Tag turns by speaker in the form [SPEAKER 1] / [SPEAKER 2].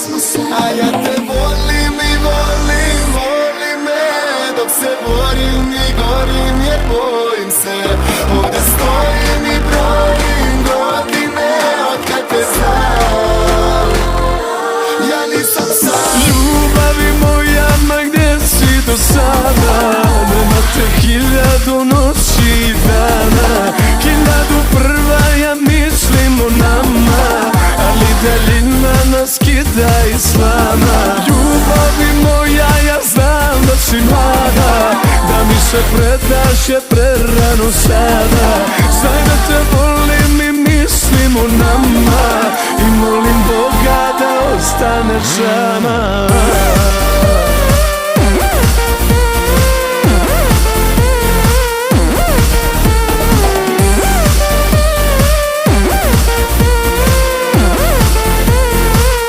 [SPEAKER 1] smo sad.
[SPEAKER 2] A ja te volim i volim, volim me, dok se borim i gorim jer bojim se. Ovdje stojim i brojim godine od kad te znam. Ja nisam sam.
[SPEAKER 3] Ljubavi moja, ma gdje si do sada? Nema te 1000 noći i dana, 1001 ja mislim o nama, ali daljina nas kida i slama. Ljubavi moja, ja znam da si mlada, da mi se predaš je prerano sada. Znaj da te volim i mislim o nama, i molim Boga da ostaneš sama.